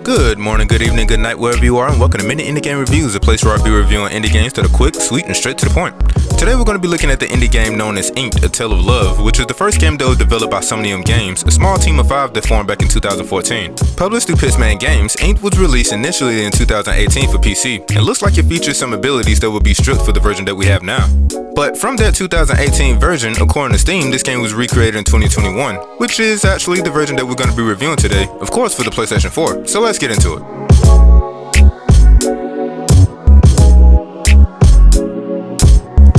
Good morning, good evening, good night, wherever you are, and welcome to Mini Indie Game Reviews, a place where I'll be reviewing indie games that are quick, sweet, and straight to the point. Today we're going to be looking at the indie game known as Dyxnt, A Tale of Love, which is the first game that was developed by Somnium Games, a small team of 5 that formed back in 2014. Published through Pitchman Games, Dyxnt was released initially in 2018 for PC, and looks like it features some abilities that will be stripped for the version that we have now. But from that 2018 version, according to Steam, this game was recreated in 2021, which is actually the version that we're going to be reviewing today, of course for the PlayStation 4, so let's get into it.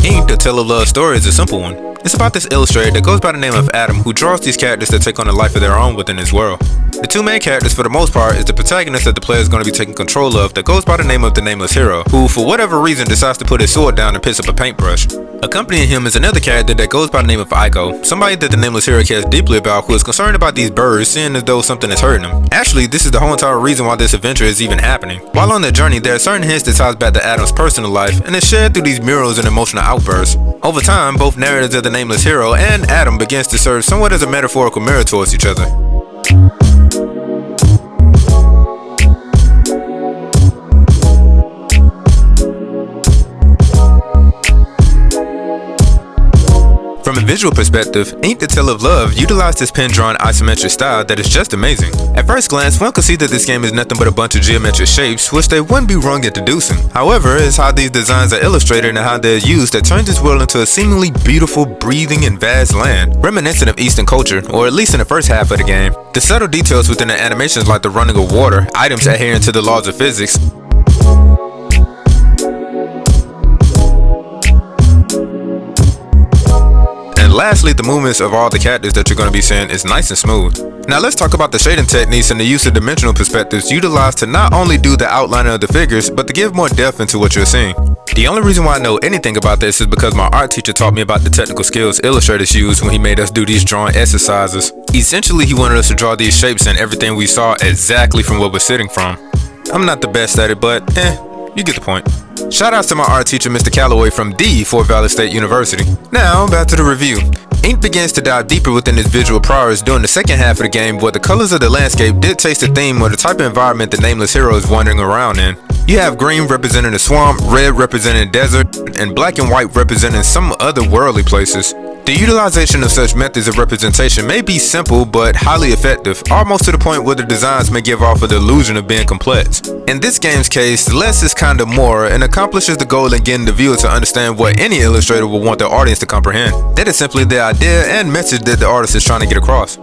Dyxnt, A Tale of Love story is a simple one. It's about this illustrator that goes by the name of Adam, who draws these characters that take on a life of their own within his world. The two main characters for the most part is the protagonist that the player is going to be taking control of that goes by the name of the Nameless Hero, who for whatever reason decides to put his sword down and picks up a paintbrush. Accompanying him is another character that goes by the name of Aiko, somebody that the Nameless Hero cares deeply about, who is concerned about these birds, seeing as though something is hurting them. Actually, this is the whole entire reason why this adventure is even happening. While on their journey, there are certain hints that ties back to Adam's personal life, and is shared through these murals and emotional outbursts. Over time, both narratives of the Nameless Hero and Adam begins to serve somewhat as a metaphorical mirror towards each other. From a visual perspective, Dyxnt, A Tale of Love utilized this pen-drawn isometric style that is just amazing. At first glance, one could see that this game is nothing but a bunch of geometric shapes, which they wouldn't be wrong in deducing. However, it's how these designs are illustrated and how they're used that turns this world into a seemingly beautiful, breathing, and vast land, reminiscent of Eastern culture, or at least in the first half of the game. The subtle details within the animations like the running of water, items adhering to the laws of physics, and lastly, the movements of all the characters that you're going to be seeing is nice and smooth. Now let's talk about the shading techniques and the use of dimensional perspectives utilized to not only do the outlining of the figures, but to give more depth into what you're seeing. The only reason why I know anything about this is because my art teacher taught me about the technical skills illustrators use when he made us do these drawing exercises. Essentially, he wanted us to draw these shapes and everything we saw exactly from where we're sitting from. I'm not the best at it, but you get the point. Shout outs to my art teacher, Mr. Calloway from Fort Valley State University. Now, back to the review. Dyxnt begins to dive deeper within its visual prowess during the second half of the game, where the colors of the landscape dictates the theme or the type of environment the Nameless Hero is wandering around in. You have green representing the swamp, red representing desert, and black and white representing some otherworldly places. The utilization of such methods of representation may be simple but highly effective, almost to the point where the designs may give off the illusion of being complex. In this game's case, less is kinda more and accomplishes the goal in getting the viewer to understand what any illustrator will want their audience to comprehend. That is simply the idea and message that the artist is trying to get across.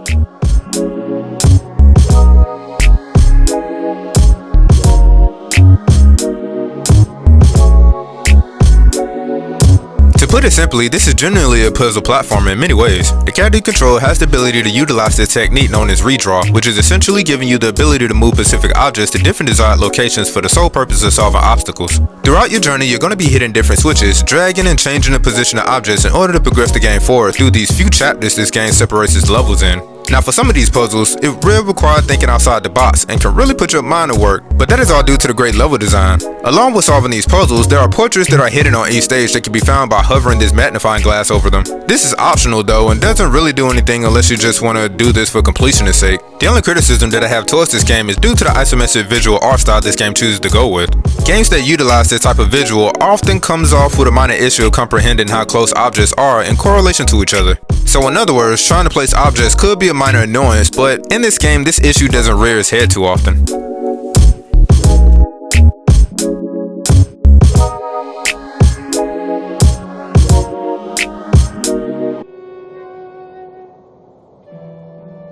To put it simply, this is generally a puzzle platformer in many ways. The character you control has the ability to utilize this technique known as redraw, which is essentially giving you the ability to move specific objects to different desired locations for the sole purpose of solving obstacles. Throughout your journey, you're going to be hitting different switches, dragging and changing the position of objects in order to progress the game forward through these few chapters this game separates its levels in. Now for some of these puzzles, it will require thinking outside the box and can really put your mind to work, but that is all due to the great level design. Along with solving these puzzles, there are portraits that are hidden on each stage that can be found by hovering this magnifying glass over them. This is optional though and doesn't really do anything unless you just want to do this for completionist sake. The only criticism that I have towards this game is due to the isometric visual art style this game chooses to go with. Games that utilize this type of visual often comes off with a minor issue of comprehending how close objects are in correlation to each other. So in other words, trying to place objects could be a minor annoyance, but in this game, this issue doesn't rear its head too often.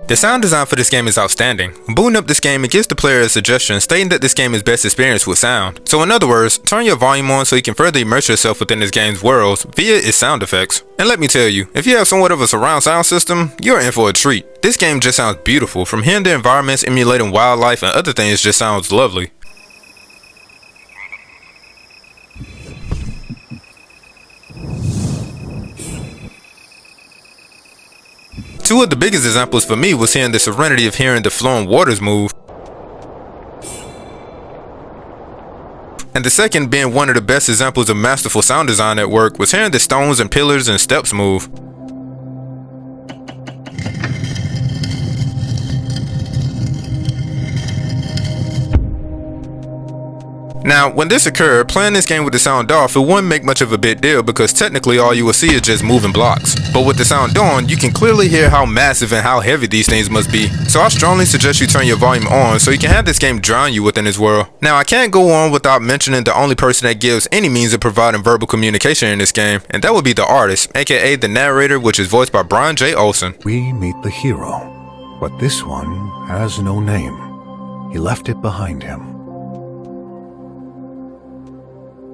The sound design for this game is outstanding. Booting up this game, it gives the player a suggestion stating that this game is best experienced with sound. So in other words, turn your volume on so you can further immerse yourself within this game's worlds via its sound effects. And let me tell you, if you have somewhat of a surround sound system, you're in for a treat. This game just sounds beautiful. From hearing the environments emulating wildlife and other things just sounds lovely. Two of the biggest examples for me was hearing the serenity of hearing the flowing waters move, and the second, being one of the best examples of masterful sound design at work, was hearing the stones and pillars and steps move. Now, when this occurred, playing this game with the sound off, it wouldn't make much of a big deal because technically all you will see is just moving blocks. But with the sound on, you can clearly hear how massive and how heavy these things must be. So I strongly suggest you turn your volume on so you can have this game drown you within its world. Now, I can't go on without mentioning the only person that gives any means of providing verbal communication in this game, and that would be the artist, aka the narrator, which is voiced by Brian J. Olsen. We meet the hero, but this one has no name. He left it behind him.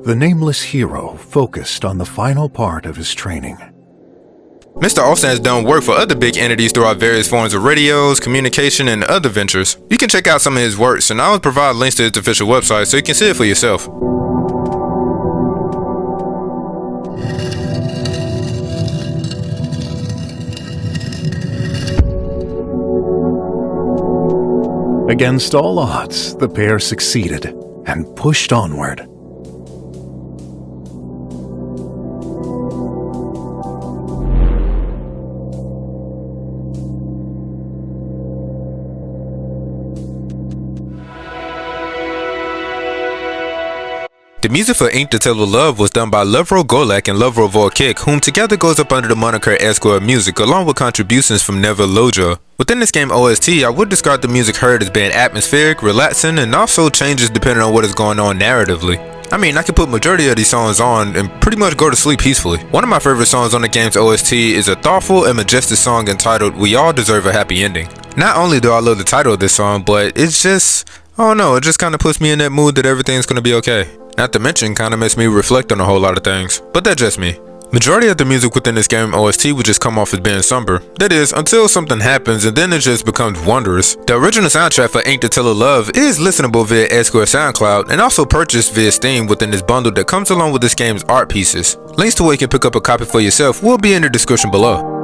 The nameless hero focused on the final part of his training. Mr. Olsen has done work for other big entities throughout various forms of radios, communication, and other ventures. You can check out some of his works, and I will provide links to his official website so you can see it for yourself. Against all odds, the pair succeeded and pushed onward. The music for Ink to Tell of Love was done by Lovro Golak and Lovro Vorkik, whom together goes up under the moniker Escort Music, along with contributions from Neville Loja. Within this game OST, I would describe the music heard as being atmospheric, relaxing, and also changes depending on what is going on narratively. I mean, I can put majority of these songs on and pretty much go to sleep peacefully. One of my favorite songs on the game's OST is a thoughtful and majestic song entitled We All Deserve a Happy Ending. Not only do I love the title of this song, but it's just, I don't know, it just kind of puts me in that mood that everything's gonna be okay. Not to mention, kind of makes me reflect on a whole lot of things. But that's just me. Majority of the music within this game OST would just come off as being somber. That is, until something happens and then it just becomes wondrous. The original soundtrack for Ink to Tell of Love is listenable via Escort SoundCloud and also purchased via Steam within this bundle that comes along with this game's art pieces. Links to where you can pick up a copy for yourself will be in the description below.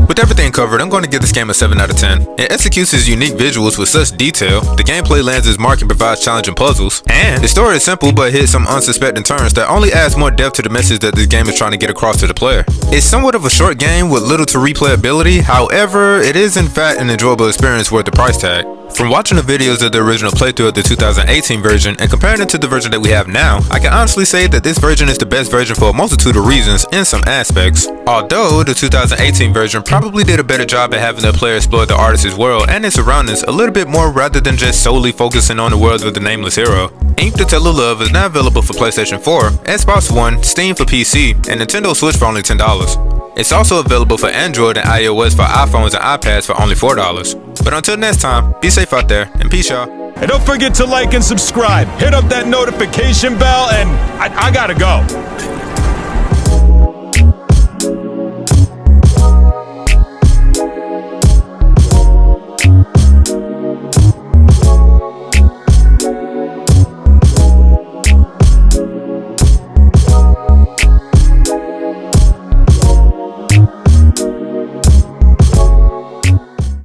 With everything covered, I'm going to give this game a 7 out of 10. It executes its unique visuals with such detail, the gameplay lands its mark and provides challenging puzzles, and the story is simple but hits some unsuspecting turns that only adds more depth to the message that this game is trying to get across to the player. It's somewhat of a short game with little to replayability, however, it is in fact an enjoyable experience worth the price tag. From watching the videos of the original playthrough of the 2018 version and comparing it to the version that we have now, I can honestly say that this version is the best version for a multitude of reasons in some aspects. Although the 2018 version probably did a better job at having the player explore the artist's world and its surroundings a little bit more rather than just solely focusing on the world of the nameless hero. Ink to Tell of Love is now available for PlayStation 4, Xbox One, Steam for PC, and Nintendo Switch for only $10. It's also available for Android and iOS for iPhones and iPads for only $4. But until next time, be safe out there, and peace y'all. And don't forget to like and subscribe. Hit up that notification bell, and I gotta go.